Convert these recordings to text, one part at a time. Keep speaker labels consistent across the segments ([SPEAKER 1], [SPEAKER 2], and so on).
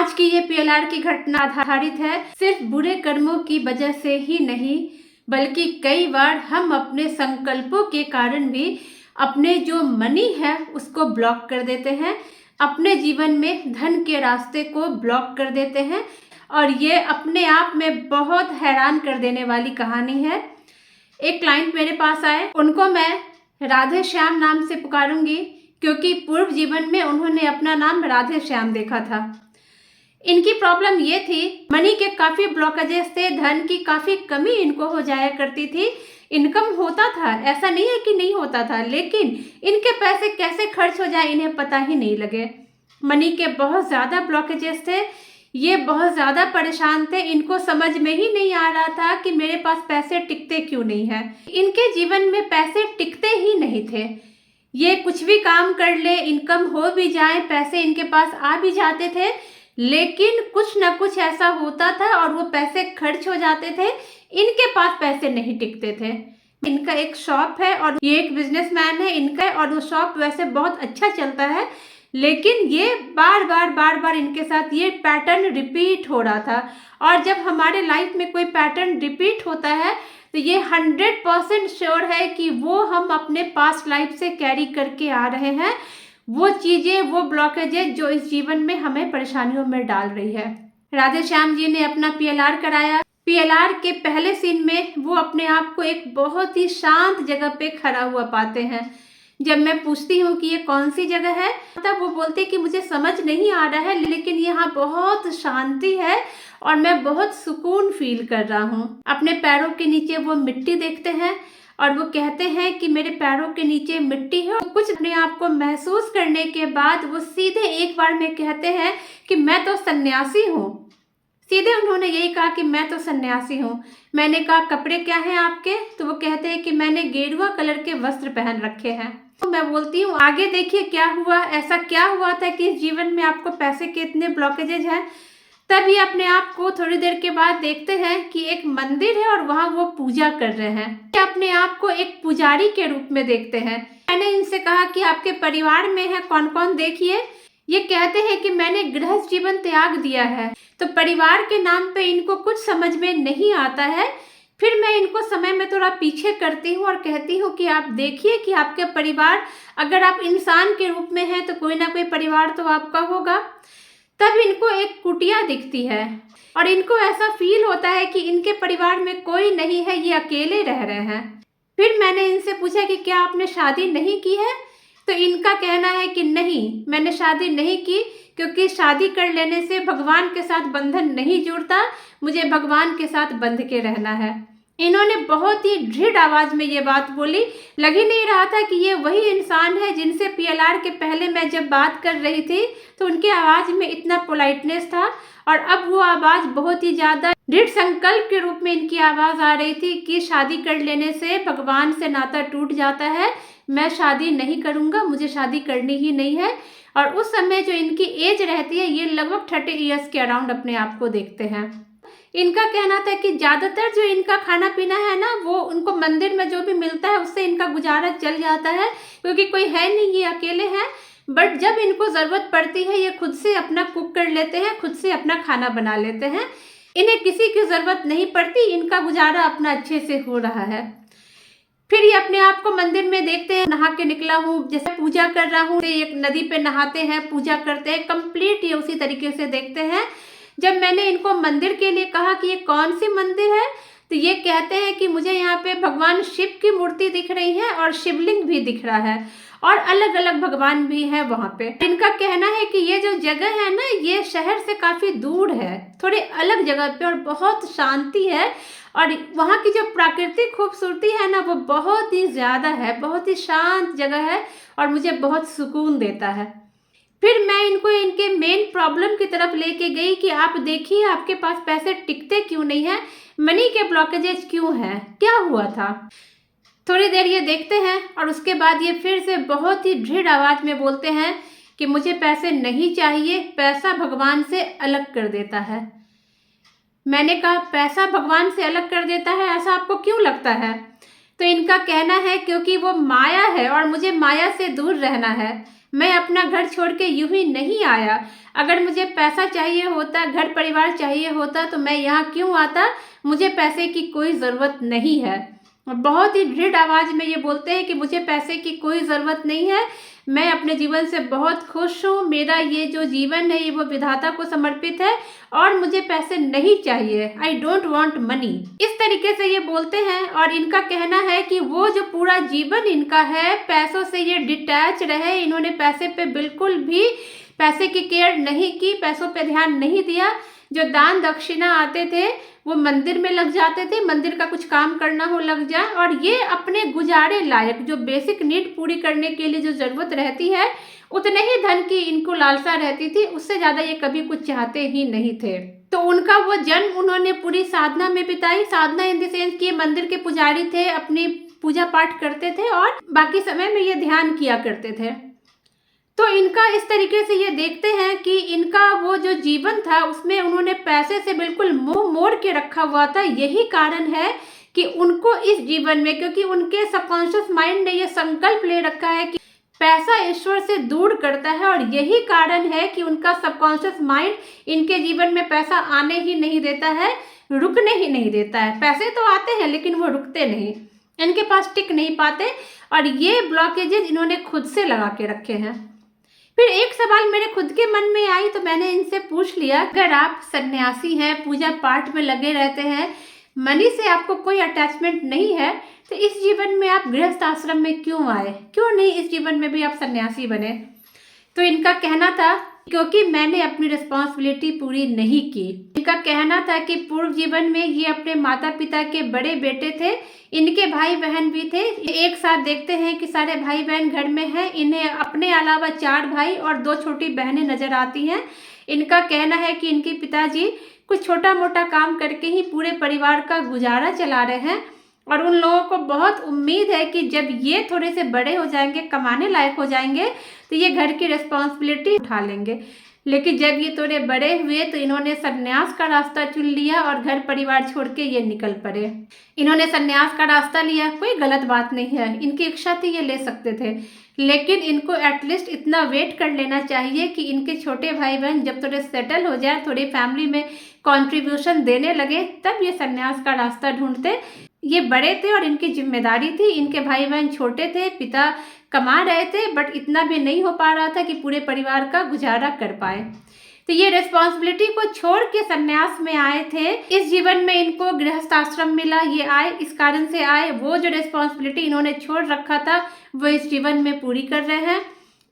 [SPEAKER 1] आज की ये पीएलआर की घटना आधारित है सिर्फ बुरे कर्मों की वजह से ही नहीं, बल्कि कई बार हम अपने संकल्पों के कारण भी अपने जो मनी है उसको ब्लॉक कर देते हैं, अपने जीवन में धन के रास्ते को ब्लॉक कर देते हैं। और ये अपने आप में बहुत हैरान कर देने वाली कहानी है। एक क्लाइंट मेरे पास आए, उनको मैं राधे श्याम नाम से पुकारूंगी क्योंकि पूर्व जीवन में उन्होंने अपना नाम राधे श्याम देखा था। इनकी प्रॉब्लम ये थी, मनी के काफ़ी ब्लॉकेजेस थे, धन की काफ़ी कमी इनको हो जाया करती थी। इनकम होता था, ऐसा नहीं है कि नहीं होता था, लेकिन इनके पैसे कैसे खर्च हो जाए इन्हें पता ही नहीं लगे। मनी के बहुत ज़्यादा ब्लॉकेजेस थे, ये बहुत ज़्यादा परेशान थे। इनको समझ में ही नहीं आ रहा था कि मेरे पास पैसे टिकते क्यों नहीं है। इनके जीवन में पैसे टिकते ही नहीं थे। ये कुछ भी काम कर ले, इनकम हो भी जाए, पैसे इनके पास आ भी जाते थे, लेकिन कुछ ना कुछ ऐसा होता था और वो पैसे खर्च हो जाते थे, इनके पास पैसे नहीं टिकते थे। इनका एक शॉप है और ये एक बिजनेसमैन है इनका, और वो शॉप वैसे बहुत अच्छा चलता है, लेकिन ये बार बार इनके साथ ये पैटर्न रिपीट हो रहा था। और जब हमारे लाइफ में कोई पैटर्न रिपीट होता है तो ये 100% श्योर है कि वो हम अपने पास्ट लाइफ से कैरी करके आ रहे हैं, वो चीज़ें, वो ब्लॉकेजेज जो इस जीवन में हमें परेशानियों में डाल रही है। राधे श्याम जी ने अपना पीएलआर कराया। पीएलआर के पहले सीन में वो अपने आप को एक बहुत ही शांत जगह पे खड़ा हुआ पाते हैं। जब मैं पूछती हूँ कि ये कौन सी जगह है, तब वो बोलते कि मुझे समझ नहीं आ रहा है, लेकिन यहाँ बहुत शांति है और मैं बहुत सुकून फील कर रहा हूँ। अपने पैरों के नीचे वो मिट्टी देखते हैं और वो कहते हैं कि मेरे पैरों के नीचे मिट्टी है। कुछ अपने आप को महसूस करने के बाद वो सीधे एक बार में कहते हैं कि मैं तो सन्यासी हूँ। सीधे उन्होंने यही कहा कि मैं तो सन्यासी हूँ। मैंने कहा कपड़े क्या हैं आपके? तो वो कहते हैं कि मैंने गेरुआ कलर के वस्त्र पहन रखे हैं। तो मैं बोलती हूँ आगे देखिए क्या हुआ, ऐसा क्या हुआ था कि इस जीवन में आपको पैसे के इतने ब्लॉकेजेज हैं। तभी अपने आप को थोड़ी देर के बाद देखते हैं कि एक मंदिर है और वहाँ वो पूजा कर रहे हैं। अपने आप को एक पुजारी के रूप में देखते हैं। मैंने इनसे कहा कि आपके परिवार में है कौन कौन, देखिए। ये कहते हैं कि मैंने गृहस्थ जीवन त्याग दिया है। तो परिवार के नाम पे इनको कुछ समझ में नहीं आता है। फिर मैं इनको समय में थोड़ा पीछे करती हूँ और कहती हूँ कि आप देखिए कि आपके परिवार, अगर आप इंसान के रूप में हैं तो कोई ना कोई परिवार तो आपका होगा। तब इनको एक कुटिया दिखती है और इनको ऐसा फील होता है कि इनके परिवार में कोई नहीं है, ये अकेले रह रहे हैं। फिर मैंने इनसे पूछा कि क्या आपने शादी नहीं की है? तो इनका कहना है कि नहीं, मैंने शादी नहीं की, क्योंकि शादी कर लेने से भगवान के साथ बंधन नहीं जुड़ता, मुझे भगवान के साथ बंध के रहना है। इन्होंने बहुत ही दृढ़ आवाज में ये बात बोली। लग ही नहीं रहा था कि ये वही इंसान है जिनसे पीएलआर के पहले मैं जब बात कर रही थी तो उनकी आवाज में इतना पोलाइटनेस था, और अब वो आवाज बहुत ही ज्यादा दृढ़ संकल्प के रूप में इनकी आवाज आ रही थी कि शादी कर लेने से भगवान से नाता टूट जाता है, मैं शादी नहीं करूंगा, मुझे शादी करनी ही नहीं है। और उस समय जो इनकी एज रहती है, ये लगभग 30 ईयर्स के अराउंड अपने आप को देखते हैं। इनका कहना था कि ज़्यादातर जो इनका खाना पीना है ना, वो उनको मंदिर में जो भी मिलता है उससे इनका गुजारा चल जाता है, क्योंकि कोई है नहीं, ये अकेले हैं। बट जब इनको ज़रूरत पड़ती है ये खुद से अपना कुक कर लेते हैं, खुद से अपना खाना बना लेते हैं। इन्हें किसी की ज़रूरत नहीं पड़ती, इनका गुजारा अपना अच्छे से हो रहा है। फिर ये अपने आप को मंदिर में देखते हैं, नहा के निकला हूँ, जैसे पूजा कर रहा हूँ, एक नदी पे नहाते हैं, पूजा करते हैं, कंप्लीट ये उसी तरीके से देखते हैं। जब मैंने इनको मंदिर के लिए कहा कि ये कौन सी मंदिर है, तो ये कहते हैं कि मुझे यहाँ पे भगवान शिव की मूर्ति दिख रही है और शिवलिंग भी दिख रहा है और अलग अलग भगवान भी है वहाँ पे। इनका कहना है कि ये जो जगह है ना, ये शहर से काफ़ी दूर है, थोड़े अलग जगह पे, और बहुत शांति है, और वहाँ की जो प्राकृतिक खूबसूरती है ना वो बहुत ही ज़्यादा है, बहुत ही शांत जगह है और मुझे बहुत सुकून देता है। फिर मैं इनको इनके मेन प्रॉब्लम की तरफ लेके गई कि आप देखिए आपके पास पैसे टिकते क्यों नहीं है, मनी के ब्लॉकेजेज क्यों हैं, क्या हुआ था। थोड़ी देर ये देखते हैं और उसके बाद ये फिर से बहुत ही दृढ़ आवाज में बोलते हैं कि मुझे पैसे नहीं चाहिए, पैसा भगवान से अलग कर देता है। मैंने कहा पैसा भगवान से अलग कर देता है, ऐसा आपको क्यों लगता है? तो इनका कहना है क्योंकि वो माया है और मुझे माया से दूर रहना है। मैं अपना घर छोड़ के यूं ही नहीं आया। अगर मुझे पैसा चाहिए होता, घर परिवार चाहिए होता तो मैं यहाँ क्यों आता। मुझे पैसे की कोई ज़रूरत नहीं है। और बहुत ही दृढ़ आवाज़ में ये बोलते हैं कि मुझे पैसे की कोई ज़रूरत नहीं है, मैं अपने जीवन से बहुत खुश हूँ। मेरा ये जो जीवन है ये वो विधाता को समर्पित है और मुझे पैसे नहीं चाहिए। I don't want money. इस तरीके से ये बोलते हैं और इनका कहना है कि वो जो पूरा जीवन इनका है पैसों से ये डिटैच रहे। इन्होंने पैसे पे बिल्कुल भी पैसे की केयर नहीं की, पैसों पे ध्यान नहीं दिया। जो दान दक्षिणा आते थे वो मंदिर में लग जाते थे, मंदिर का कुछ काम करना हो लग जाए। और ये अपने गुजारे लायक जो बेसिक नीड पूरी करने के लिए जो ज़रूरत रहती है उतने ही धन की इनको लालसा रहती थी, उससे ज़्यादा ये कभी कुछ चाहते ही नहीं थे। तो उनका वो जन्म उन्होंने पूरी साधना में बिताई। साधना इन द सेंस कि मंदिर के पुजारी थे, अपनी पूजा पाठ करते थे और बाकी समय में ये ध्यान किया करते थे। तो इनका इस तरीके से ये देखते हैं कि इनका वो जो जीवन था उसमें उन्होंने पैसे से बिल्कुल मुंह मोड़ के रखा हुआ था। यही कारण है कि उनको इस जीवन में, क्योंकि उनके सबकॉन्शियस माइंड ने ये संकल्प ले रखा है कि पैसा ईश्वर से दूर करता है, और यही कारण है कि उनका सबकॉन्शियस माइंड इनके जीवन में पैसा आने ही नहीं देता है, रुकने ही नहीं देता है। पैसे तो आते हैं लेकिन वो रुकते नहीं, इनके पास टिक नहीं पाते। और ये ब्लॉकेजेज इन्होंने खुद से लगा के रखे हैं। फिर एक सवाल मेरे खुद के मन में आई तो मैंने इनसे पूछ लिया, अगर आप सन्यासी हैं, पूजा पाठ में लगे रहते हैं, मनी से आपको कोई अटैचमेंट नहीं है, तो इस जीवन में आप गृहस्थ आश्रम में क्यों आए, क्यों नहीं इस जीवन में भी आप सन्यासी बने। तो इनका कहना था क्योंकि मैंने अपनी रिस्पॉन्सिबिलिटी पूरी नहीं की। इनका कहना था कि पूर्व जीवन में ये अपने माता पिता के बड़े बेटे थे, इनके भाई बहन भी थे। एक साथ देखते हैं कि सारे भाई बहन घर में हैं, इन्हें अपने अलावा 4 भाई और 2 छोटी बहनें नजर आती हैं। इनका कहना है कि इनके पिताजी कुछ छोटा मोटा काम करके ही पूरे परिवार का गुजारा चला रहे हैं और उन लोगों को बहुत उम्मीद है कि जब ये थोड़े से बड़े हो जाएंगे, कमाने लायक हो जाएंगे, तो ये घर की रिस्पॉन्सिबिलिटी उठा लेंगे। लेकिन जब ये थोड़े बड़े हुए तो इन्होंने संन्यास का रास्ता चुन लिया और घर परिवार छोड़ के ये निकल पड़े। इन्होंने संन्यास का रास्ता लिया, कोई गलत बात नहीं है, इनकी इच्छा थी ये ले सकते थे, लेकिन इनको एटलीस्ट इतना वेट कर लेना चाहिए कि इनके छोटे भाई बहन जब थोड़े सेटल हो जाए, थोड़ी फैमिली में कंट्रीब्यूशन देने लगे, तब ये संन्यास का रास्ता ढूंढते। ये बड़े थे और इनकी जिम्मेदारी थी, इनके भाई बहन छोटे थे, पिता कमा रहे थे बट इतना भी नहीं हो पा रहा था कि पूरे परिवार का गुजारा कर पाए। तो ये रिस्पॉन्सिबिलिटी को छोड़ के संन्यास में आए थे। इस जीवन में इनको गृहस्थ आश्रम मिला, ये आए इस कारण से आए, वो जो रिस्पॉन्सिबिलिटी इन्होंने छोड़ रखा था वो इस जीवन में पूरी कर रहे हैं।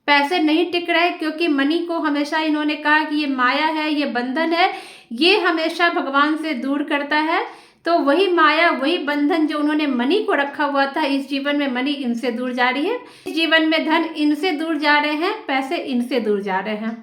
[SPEAKER 1] पैसे नहीं टिक रहे क्योंकि मनी को हमेशा इन्होंने कहा कि ये माया है, ये बंधन है, ये हमेशा भगवान से दूर करता है। तो वही माया, वही बंधन जो उन्होंने मनी को रखा हुआ था, इस जीवन में मनी इनसे दूर जा रही है, इस जीवन में धन इनसे दूर जा रहे हैं, पैसे इनसे दूर जा रहे हैं।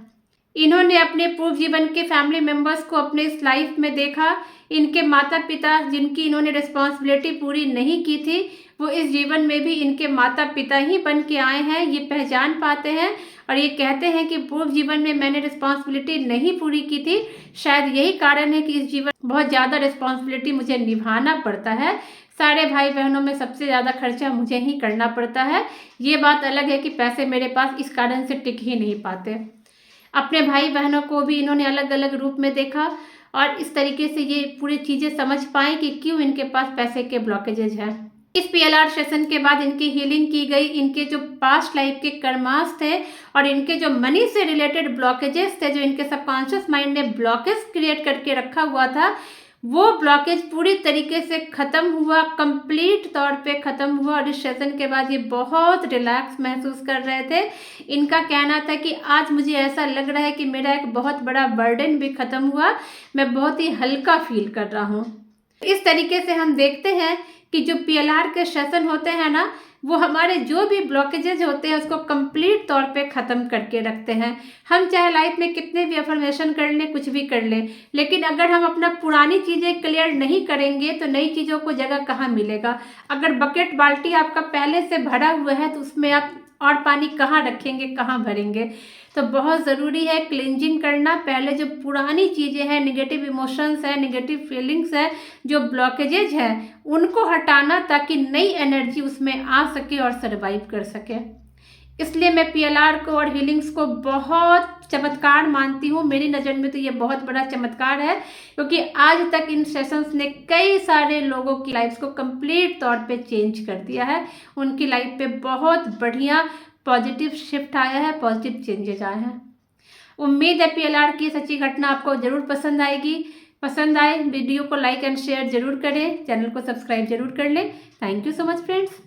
[SPEAKER 1] इन्होंने अपने पूर्व जीवन के फैमिली मेंबर्स को अपने इस लाइफ में देखा। इनके माता पिता जिनकी इन्होंने रिस्पॉन्सिबिलिटी पूरी नहीं की थी, वो इस जीवन में भी इनके माता पिता ही बन के आए हैं। ये पहचान पाते हैं और ये कहते हैं कि पूर्व जीवन में मैंने रिस्पॉन्सिबिलिटी नहीं पूरी की थी, शायद यही कारण है कि इस जीवन बहुत ज़्यादा रिस्पॉन्सिबिलिटी मुझे निभाना पड़ता है। सारे भाई बहनों में सबसे ज़्यादा खर्चा मुझे ही करना पड़ता है। ये बात अलग है कि पैसे मेरे पास इस कारण से टिक ही नहीं पाते। अपने भाई बहनों को भी इन्होंने अलग अलग रूप में देखा और इस तरीके से ये पूरी चीज़ें समझ पाए कि क्यों इनके पास पैसे के ब्लॉकेजेज हैं। इस PLR सेशन के बाद इनकी हीलिंग की गई। इनके जो पास्ट लाइफ के कर्मास थे और इनके जो मनी से रिलेटेड ब्लॉकेजेस थे, जो इनके सबकॉन्शियस माइंड ने ब्लॉकेज क्रिएट करके रखा हुआ था, वो ब्लॉकेज पूरी तरीके से ख़त्म हुआ, कंप्लीट तौर पे ख़त्म हुआ। और इस सेशन के बाद ये बहुत रिलैक्स महसूस कर रहे थे। इनका कहना था कि आज मुझे ऐसा लग रहा है कि मेरा एक बहुत बड़ा बर्डन भी ख़त्म हुआ, मैं बहुत ही हल्का फील कर रहा हूँ। इस तरीके से हम देखते हैं कि जो PLR के सेशन होते हैं ना, वो हमारे जो भी ब्लॉकेजेज होते हैं उसको कंप्लीट तौर पे ख़त्म करके रखते हैं। हम चाहे लाइफ में कितने भी अफर्मेशन कर लें, कुछ भी कर लें, लेकिन अगर हम अपना पुरानी चीज़ें क्लियर नहीं करेंगे तो नई चीज़ों को जगह कहाँ मिलेगा। अगर बकेट बाल्टी आपका पहले से भरा हुआ है तो उसमें आप और पानी कहाँ रखेंगे, कहाँ भरेंगे। तो बहुत ज़रूरी है क्लिनजिंग करना। पहले जो पुरानी चीज़ें हैं, नेगेटिव इमोशंस है, नेगेटिव फीलिंग्स है, जो ब्लॉकेजेज है, उनको हटाना ताकि नई एनर्जी उसमें आ सके और सर्वाइव कर सके। इसलिए मैं PLR को और हीलिंग्स को बहुत चमत्कार मानती हूँ। मेरी नज़र में तो ये बहुत बड़ा चमत्कार है, क्योंकि आज तक इन सेशंस ने कई सारे लोगों की लाइफ्स को कंप्लीट तौर पे चेंज कर दिया है। उनकी लाइफ पे बहुत बढ़िया पॉजिटिव शिफ्ट आया है, पॉजिटिव चेंजेस आए हैं। उम्मीद है PLR की सच्ची घटना आपको जरूर पसंद आएगी। पसंद आए वीडियो को लाइक एंड शेयर जरूर करें, चैनल को सब्सक्राइब जरूर कर लें। Thank you so much friends.